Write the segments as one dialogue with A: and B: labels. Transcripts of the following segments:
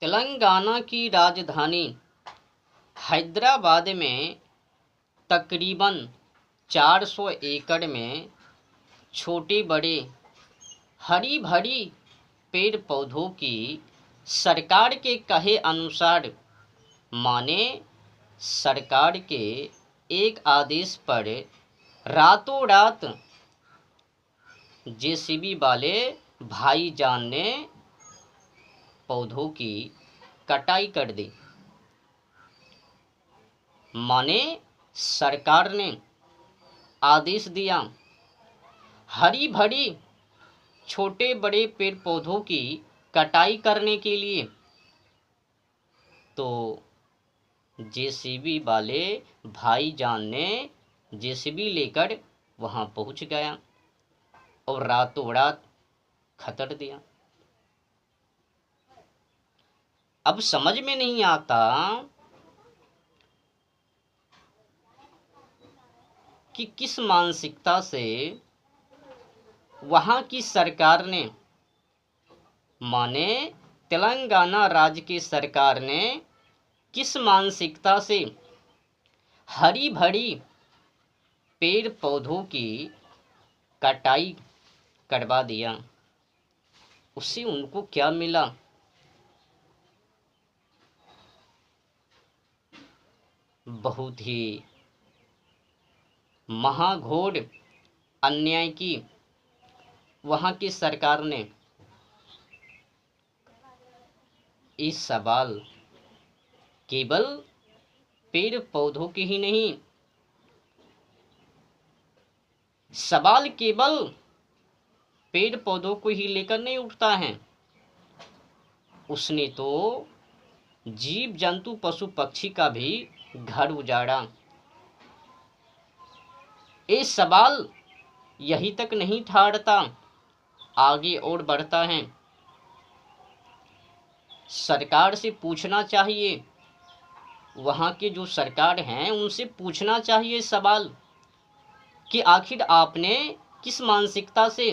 A: तेलंगाना की राजधानी हैदराबाद में तकरीबन 400 एकड़ में छोटे बड़े हरी भरी पेड़ पौधों की सरकार के कहे अनुसार माने सरकार के एक आदेश पर रातों रात जेसीबी वाले भाईजान ने पौधों की कटाई कर दी। माने सरकार ने आदेश दिया हरी भरी छोटे बड़े पेड़ पौधों की कटाई करने के लिए, तो जेसीबी वाले भाईजान ने जेसीबी लेकर वहां पहुंच गया और रातों रात खतर दिया। अब समझ में नहीं आता कि किस मानसिकता से वहां की सरकार ने माने तेलंगाना राज्य की सरकार ने किस मानसिकता से हरी भरी पेड़ पौधों की कटाई करवा दिया। उससे उनको क्या मिला? बहुत ही महाघोर अन्याय की वहां की सरकार ने। इस सवाल केवल पेड़ पौधों के ही नहीं, सवाल केवल पेड़ पौधों को ही लेकर नहीं उठता है। उसने तो जीव जंतु पशु पक्षी का भी घर उजाड़ा। ये सवाल यही तक नहीं ठहरता, आगे और बढ़ता है। सरकार से पूछना चाहिए, वहां के जो सरकार हैं उनसे पूछना चाहिए सवाल कि आखिर आपने किस मानसिकता से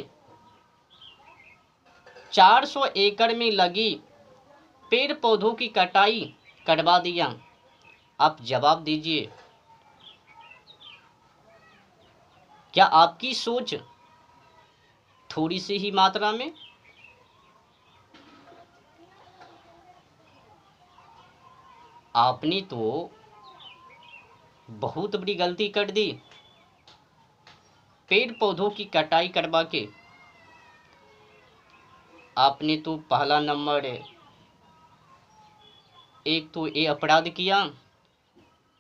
A: 400 एकड़ में लगी पेड़ पौधों की कटाई करवा दिया? आप जवाब दीजिए। क्या आपकी सोच थोड़ी सी ही मात्रा में आपने तो बहुत बड़ी गलती कर दी पेड़ पौधों की कटाई करवा के। आपने तो पहला नंबर एक तो ये अपराध किया,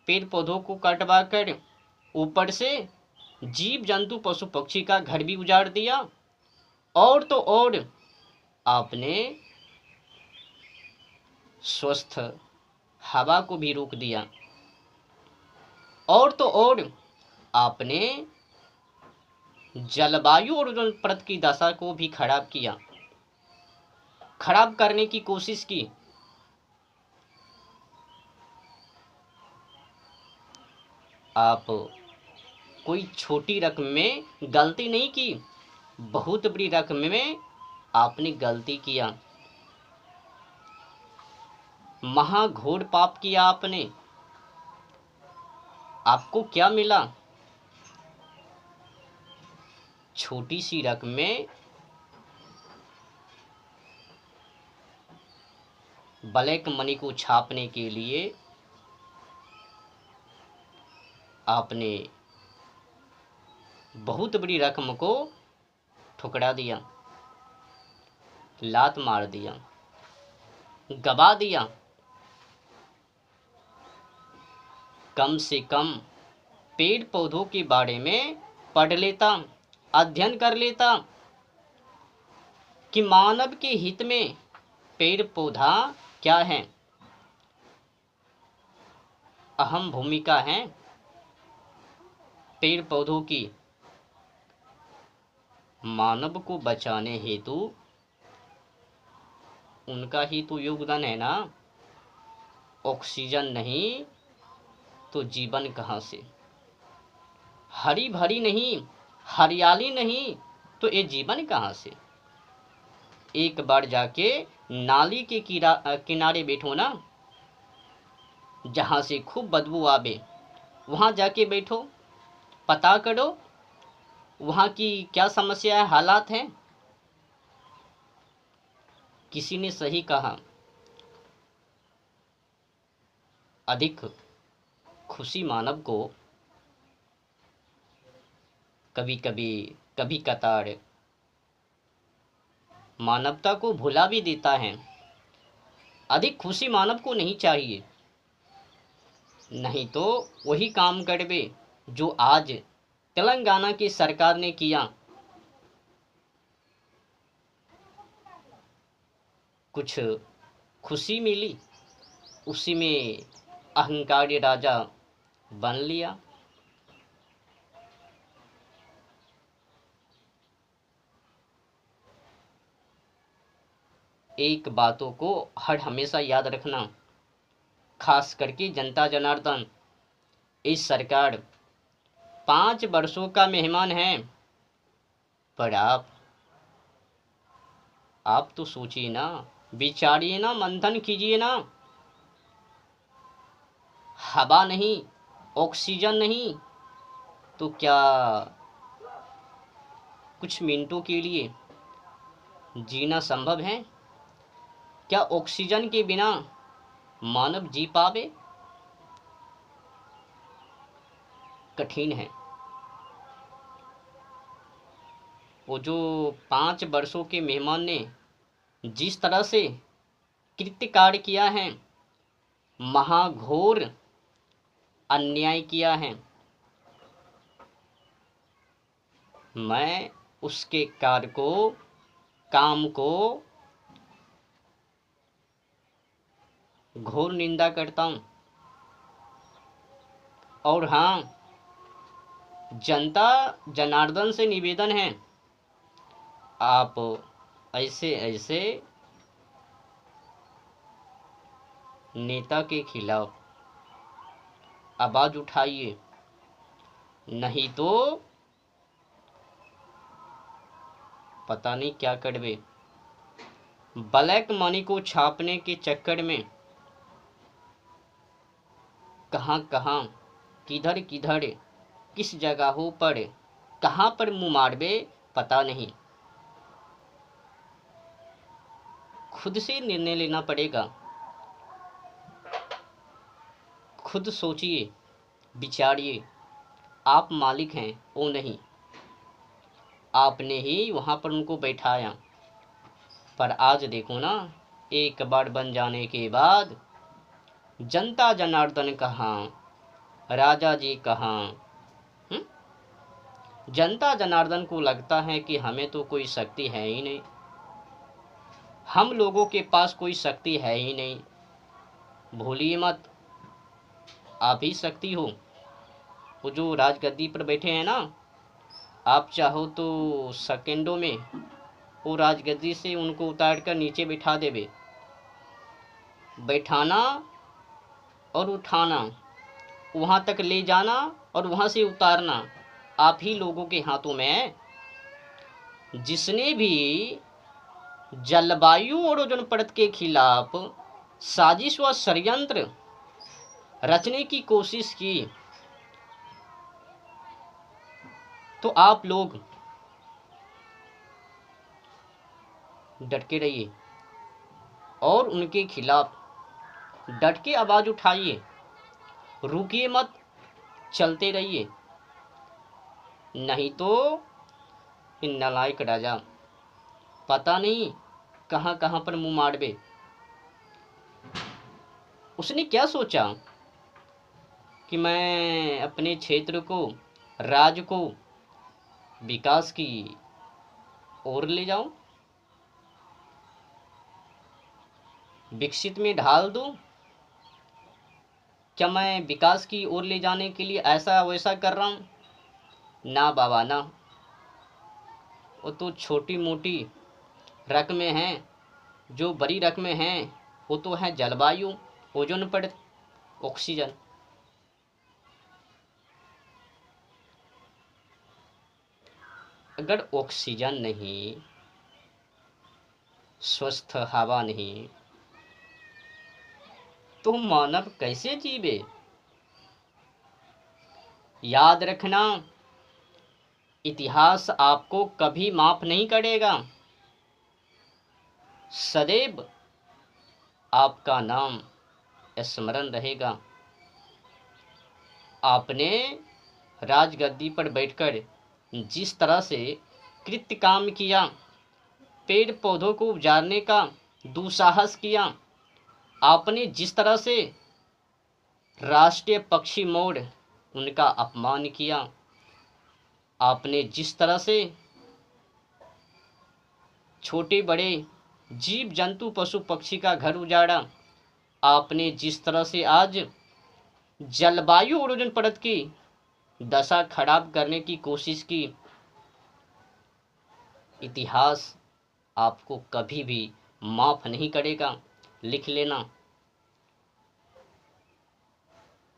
A: पेड़ पौधों को कटवा कर ऊपर से जीव जंतु पशु पक्षी का घर भी उजाड़ दिया, और तो और आपने स्वस्थ हवा को भी रोक दिया, और तो और आपने जलवायु और ओजोन परत की दशा को भी खराब किया, खराब करने की कोशिश की। आप कोई छोटी रकम में गलती नहीं की, बहुत बड़ी रकम में आपने गलती किया, महाघोर पाप किया आपने। आपको क्या मिला? छोटी सी रकम में ब्लैक मनी को छापने के लिए आपने बहुत बड़ी रकम को ठुकरा दिया, लात मार दिया, गवा दिया। कम से कम पेड़ पौधों के बारे में पढ़ लेता, अध्ययन कर लेता कि मानव के हित में पेड़ पौधा क्या है, अहम भूमिका है पेड़ पौधों की। मानव को बचाने हेतु उनका ही तो योगदान है ना। ऑक्सीजन नहीं तो जीवन कहाँ से? हरी भरी नहीं, हरियाली नहीं तो ये जीवन कहाँ से? एक बार जाके नाली के किनारे बैठो ना, जहाँ से खूब बदबू आवे वहाँ जाके बैठो, पता करो वहाँ की क्या समस्या है, हालात हैं। किसी ने सही कहा, अधिक खुशी मानव को कभी कभी कभी कतार मानवता को भुला भी देता है। अधिक खुशी मानव को नहीं चाहिए, नहीं तो वही काम करवे जो आज तेलंगाना की सरकार ने किया। कुछ खुशी मिली, उसी में अहंकारी राजा बन लिया। एक बातों को हर हमेशा याद रखना, खास करके जनता जनार्दन, इस सरकार 5 वर्षों का मेहमान है, पर आप तो सोचिए ना, विचारिए ना, मंथन कीजिए ना। हवा नहीं, ऑक्सीजन नहीं, तो क्या कुछ मिनटों के लिए जीना संभव है? क्या ऑक्सीजन के बिना मानव जी पावे? कठिन है। वो जो 5 वर्षों के मेहमान ने जिस तरह से कृत्य कार्य किया है, महाघोर अन्याय किया है, मैं उसके कार्य को, काम को घोर निंदा करता हूं। और हाँ, जनता जनार्दन से निवेदन है, आप ऐसे ऐसे नेता के खिलाफ आवाज उठाइए, नहीं तो पता नहीं क्या करवे। ब्लैक मनी को छापने के चक्कर में कहां कहां, किधर किधर, किस जगहों पर, कहां पर मुंह मारवे पता नहीं। खुद से निर्णय लेना पड़ेगा। खुद सोचिए, विचारिए, आप मालिक हैं, वो नहीं। आपने ही वहां पर उनको बैठाया, पर आज देखो ना, एक बार बन जाने के बाद जनता जनार्दन कहाँ, राजा जी कहाँ। जनता जनार्दन को लगता है कि हमें तो कोई शक्ति है ही नहीं, हम लोगों के पास कोई शक्ति है ही नहीं। भूलिए मत, आप ही शक्ति हो। वो जो राजगद्दी पर बैठे हैं ना, आप चाहो तो सेकेंडों में वो राजगद्दी से उनको उतार कर नीचे बिठा देवे। बैठाना और उठाना, वहां तक ले जाना और वहां से उतारना आप ही लोगों के हाथों में है। जिसने भी जलवायु और ओजोन परत के खिलाफ साजिश व षड्यंत्र रचने की कोशिश की, तो आप लोग डट के रहिए और उनके खिलाफ डट के आवाज उठाइए, रुकिए मत, चलते रहिए। नहीं तो इन नालायक राजा पता नहीं कहां कहां पर मुंह मारवे। उसने क्या सोचा कि मैं अपने क्षेत्र को, राज्य को विकास की ओर ले जाऊं, विकसित में ढाल दूं। क्या मैं विकास की ओर ले जाने के लिए ऐसा वैसा कर रहा हूं? ना बाबा ना, वो तो छोटी मोटी रकमें हैं। जो बड़ी रकमें हैं वो तो है जलवायु, ओजोन परत, ऑक्सीजन। अगर ऑक्सीजन नहीं, स्वस्थ हवा नहीं तो मानव कैसे जीवे। याद रखना, इतिहास आपको कभी माफ नहीं करेगा। सदैव आपका नाम स्मरण रहेगा। आपने राजगद्दी पर बैठकर जिस तरह से कृत्य काम किया, पेड़ पौधों को उजाड़ने का दुस्साहस किया, आपने जिस तरह से राष्ट्रीय पक्षी मोर उनका अपमान किया, आपने जिस तरह से छोटे बड़े जीव जंतु पशु पक्षी का घर उजाड़ा, आपने जिस तरह से आज जलवायु ओजोन परत की दशा खराब करने की कोशिश की, इतिहास आपको कभी भी माफ नहीं करेगा। लिख लेना।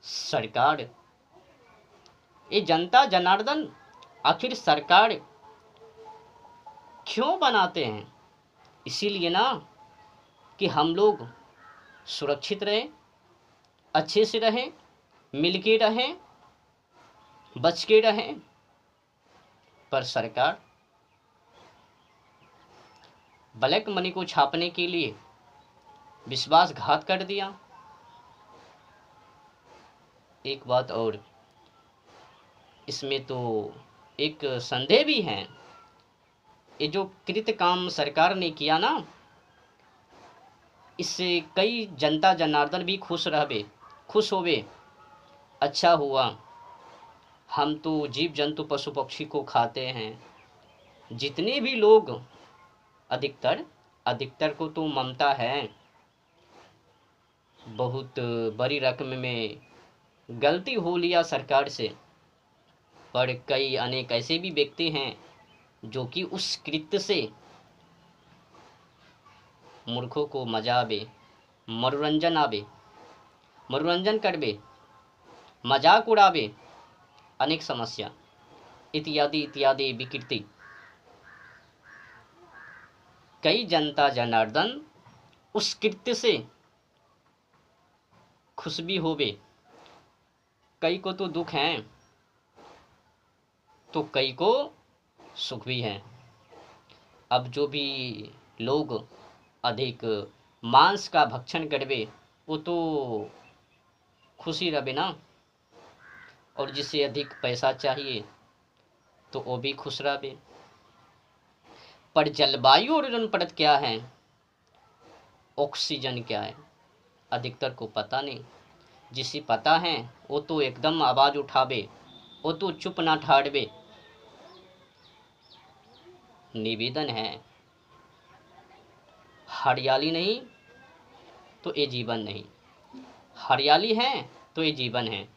A: सरकार, ये जनता जनार्दन आखिर सरकार क्यों बनाते हैं? इसीलिए ना कि हम लोग सुरक्षित रहें, अच्छे से रहें, मिल के रहें, बच के रहें। पर सरकार ब्लैक मनी को छापने के लिए विश्वासघात कर दिया। एक बात और, इसमें तो एक संदेह भी है। ये जो कृत्य काम सरकार ने किया ना, इससे कई जनता जनार्दन भी खुश होवे। अच्छा हुआ, हम तो जीव जंतु पशु पक्षी को खाते हैं। जितने भी लोग, अधिकतर को तो ममता है। बहुत बड़ी रकम में गलती हो लिया सरकार से, पर कई अनेक ऐसे भी व्यक्ति हैं जो कि उस कृत्य से मूर्खों को मजा आवे, मनोरंजन करवे, मजाक उड़ावे, अनेक समस्या इत्यादि इत्यादि विकृति। कई जनता जनार्दन उस कृत्य से खुश भी होवे, कई को तो दुख है तो कई को सुख भी है। अब जो भी लोग अधिक मांस का भक्षण करवे वो तो खुशी रहे ना, और जिसे अधिक पैसा चाहिए तो वो भी खुश रहे। पर जलवायु ओजोन परत क्या है, ऑक्सीजन क्या है, अधिकतर को पता नहीं। जिसे पता है वो तो एकदम आवाज उठावे, वो तो चुप ना ठाड़वे। निवेदन है, हरियाली नहीं तो ये जीवन नहीं, हरियाली है तो ये जीवन है।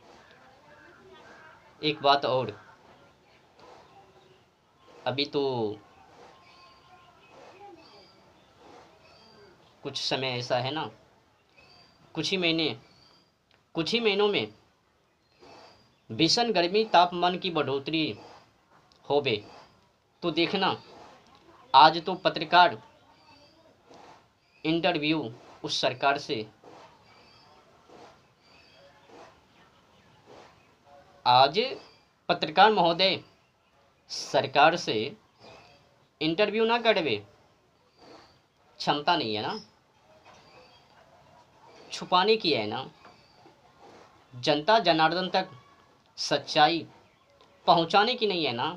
A: एक बात और, अभी तो कुछ समय ऐसा है ना, कुछ ही महीनों में भीषण गर्मी तापमान की बढ़ोतरी होवे। तो देखना, आज तो पत्रकार इंटरव्यू उस सरकार से, आज पत्रकार महोदय सरकार से इंटरव्यू ना करवे, क्षमता नहीं है ना, छुपाने की है ना। जनता जनार्दन तक सच्चाई पहुंचाने की नहीं है ना,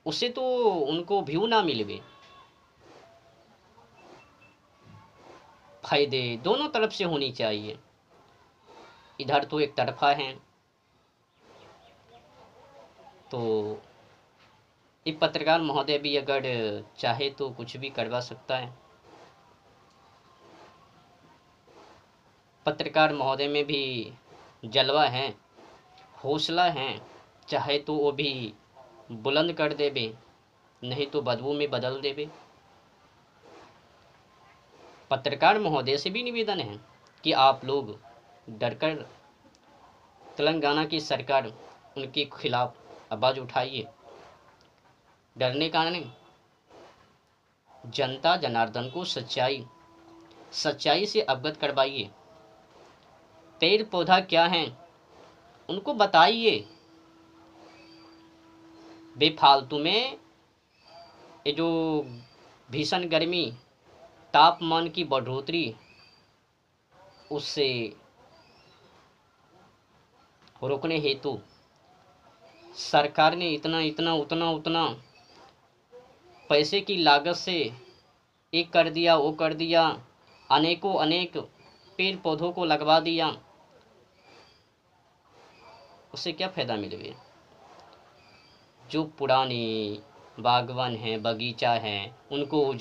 A: उसे तो उनको व्यू ना मिलवे। फायदे दोनों तरफ से होनी चाहिए, इधर तो एक तरफा है। तो ये पत्रकार महोदय भी अगर चाहे तो कुछ भी करवा सकता है। पत्रकार महोदय में भी जलवा है, हौसला है, चाहे तो वो भी बुलंद कर देवे, नहीं तो बदबू में बदल देवे। पत्रकार महोदय से भी निवेदन है कि आप लोग डरकर तेलंगाना की सरकार उनके खिलाफ आवाज उठाइए। डरने का नहीं, जनता जनार्दन को सच्चाई से अवगत करवाइए। पेड़ पौधा क्या हैं उनको बताइए। बेफालतू में ये जो भीषण गर्मी, तापमान की बढ़ोतरी, उससे रोकने हेतु सरकार ने उतना पैसे की लागत से एक कर दिया, वो कर दिया, अनेक पेड़ पौधों को लगवा दिया। उससे क्या फायदा मिलेगा? जो पुराने बागवान हैं, बगीचा हैं, उनको